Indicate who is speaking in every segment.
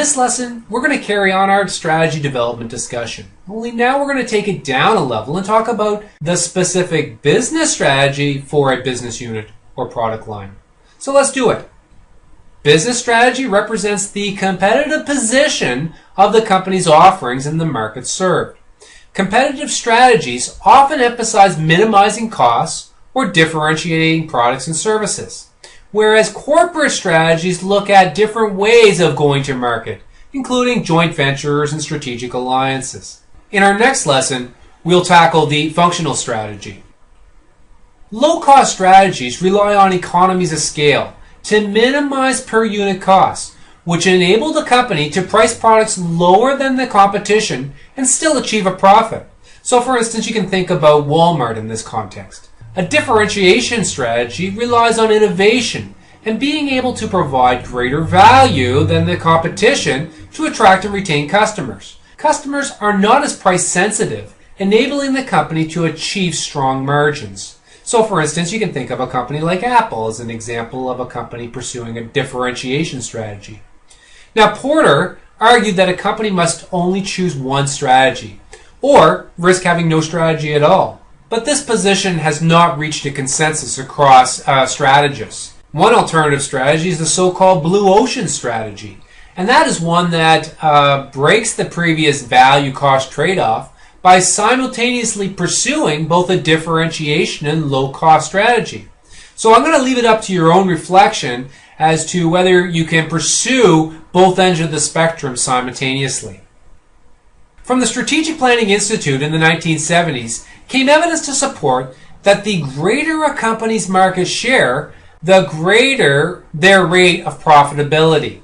Speaker 1: this lesson, we're going to carry on our strategy development discussion. Only now we're going to take it down a level and talk about the specific business strategy for a business unit or product line. So let's do it. Business strategy represents the competitive position of the company's offerings in the market served. Competitive strategies often emphasize minimizing costs or differentiating products and services, whereas corporate strategies look at different ways of going to market, including joint ventures and strategic alliances. In our next lesson, we'll tackle the functional strategy. Low-cost strategies rely on economies of scale to minimize per unit costs, which enable the company to price products lower than the competition and still achieve a profit. So for instance, you can think about Walmart in this context. A differentiation strategy relies on innovation and being able to provide greater value than the competition to attract and retain customers. Customers are not as price sensitive, enabling the company to achieve strong margins. So for instance, you can think of a company like Apple as an example of a company pursuing a differentiation strategy. Now, Porter argued that a company must only choose one strategy, or risk having no strategy at all. But this position has not reached a consensus across strategists. One alternative strategy is the so-called blue ocean strategy, and that is one that breaks the previous value-cost trade-off by simultaneously pursuing both a differentiation and low-cost strategy. So I'm going to leave it up to your own reflection as to whether you can pursue both ends of the spectrum simultaneously. From the Strategic Planning Institute in the 1970s came evidence to support that the greater a company's market share, the greater their rate of profitability.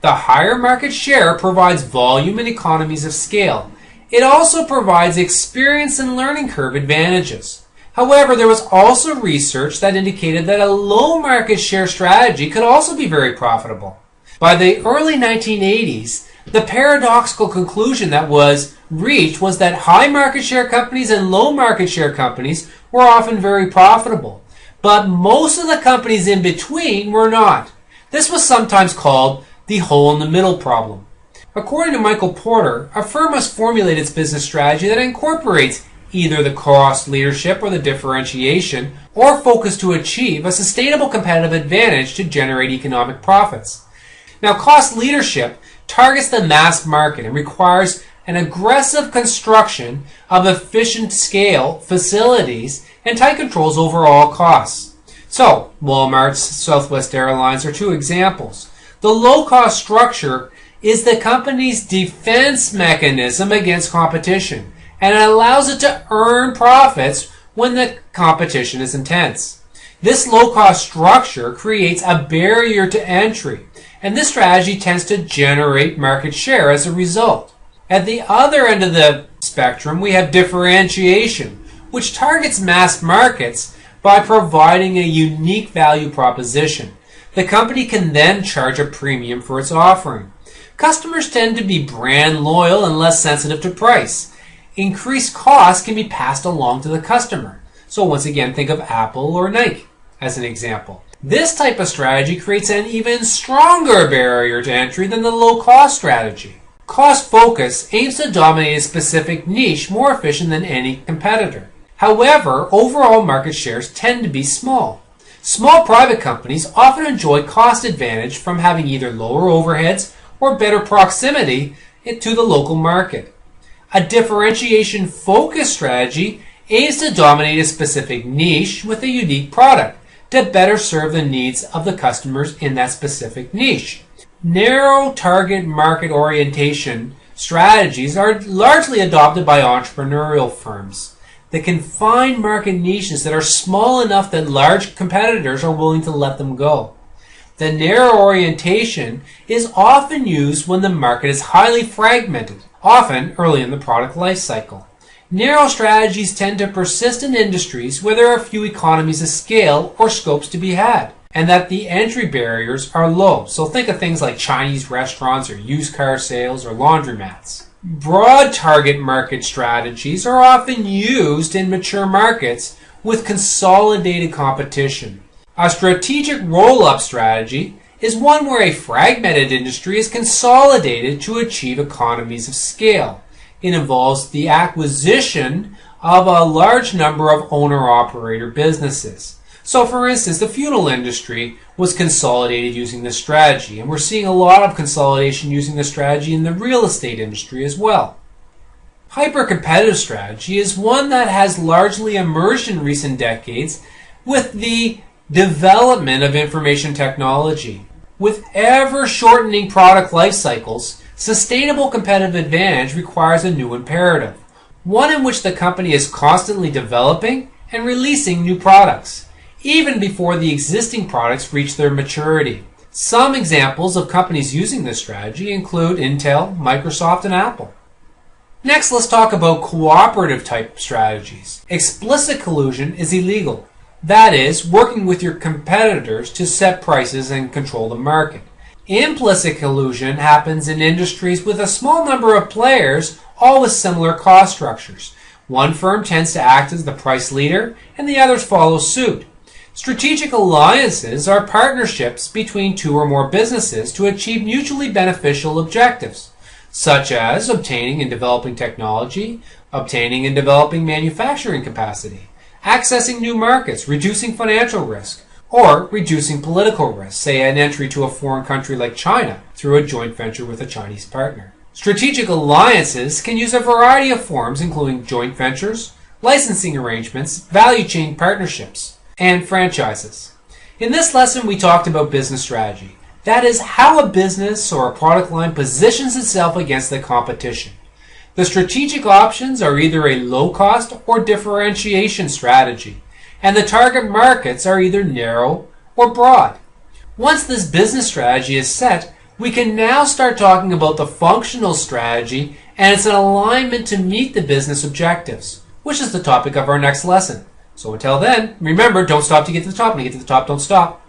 Speaker 1: The higher market share provides volume and economies of scale. It also provides experience and learning curve advantages. However, there was also research that indicated that a low market share strategy could also be very profitable. By the early 1980s, the paradoxical conclusion that was reached was that high market share companies and low market share companies were often very profitable, but most of the companies in between were not. This was sometimes called the hole in the middle problem. According to Michael Porter, a firm must formulate its business strategy that incorporates either the cost leadership or the differentiation, or focus to achieve a sustainable competitive advantage to generate economic profits. Now, cost leadership targets the mass market and requires an aggressive construction of efficient scale facilities and tight controls over all costs. So, Walmart's, Southwest Airlines are two examples. The low-cost structure is the company's defense mechanism against competition, and it allows it to earn profits when the competition is intense. This low-cost structure creates a barrier to entry, and this strategy tends to generate market share as a result. At the other end of the spectrum, we have differentiation, which targets mass markets by providing a unique value proposition. The company can then charge a premium for its offering. Customers tend to be brand loyal and less sensitive to price. Increased costs can be passed along to the customer. So once again, think of Apple or Nike as an example. This type of strategy creates an even stronger barrier to entry than the low-cost strategy. Cost focus aims to dominate a specific niche more efficient than any competitor. However, overall market shares tend to be small. Small private companies often enjoy cost advantage from having either lower overheads or better proximity to the local market. A differentiation focus strategy aims to dominate a specific niche with a unique product to better serve the needs of the customers in that specific niche. Narrow target market orientation strategies are largely adopted by entrepreneurial firms. They can find market niches that are small enough that large competitors are willing to let them go. The narrow orientation is often used when the market is highly fragmented, often early in the product life cycle. Narrow strategies tend to persist in industries where there are few economies of scale or scopes to be had, and that the entry barriers are low. So think of things like Chinese restaurants or used car sales or laundromats. Broad target market strategies are often used in mature markets with consolidated competition. A strategic roll-up strategy is one where a fragmented industry is consolidated to achieve economies of scale. It involves the acquisition of a large number of owner-operator businesses. So for instance, the funeral industry was consolidated using this strategy, and we're seeing a lot of consolidation using this strategy in the real estate industry as well. Hyper-competitive strategy is one that has largely emerged in recent decades with the development of information technology. With ever-shortening product life cycles, sustainable competitive advantage requires a new imperative, one in which the company is constantly developing and releasing new products, even before the existing products reach their maturity. Some examples of companies using this strategy include Intel, Microsoft, and Apple. Next, let's talk about cooperative type strategies. Explicit collusion is illegal. That is, working with your competitors to set prices and control the market. Implicit collusion happens in industries with a small number of players, all with similar cost structures. One firm tends to act as the price leader, and the others follow suit. Strategic alliances are partnerships between two or more businesses to achieve mutually beneficial objectives, such as obtaining and developing technology, obtaining and developing manufacturing capacity, accessing new markets, reducing financial risk, or reducing political risk, say an entry to a foreign country like China through a joint venture with a Chinese partner. Strategic alliances can use a variety of forms, including joint ventures, licensing arrangements, value chain partnerships, and franchises. In this lesson, we talked about business strategy. That is how a business or a product line positions itself against the competition. The strategic options are either a low-cost or differentiation strategy, and the target markets are either narrow or broad. Once this business strategy is set, we can now start talking about the functional strategy and its alignment to meet the business objectives, which is the topic of our next lesson. So until then, remember, don't stop to get to the top. When you get to the top, don't stop.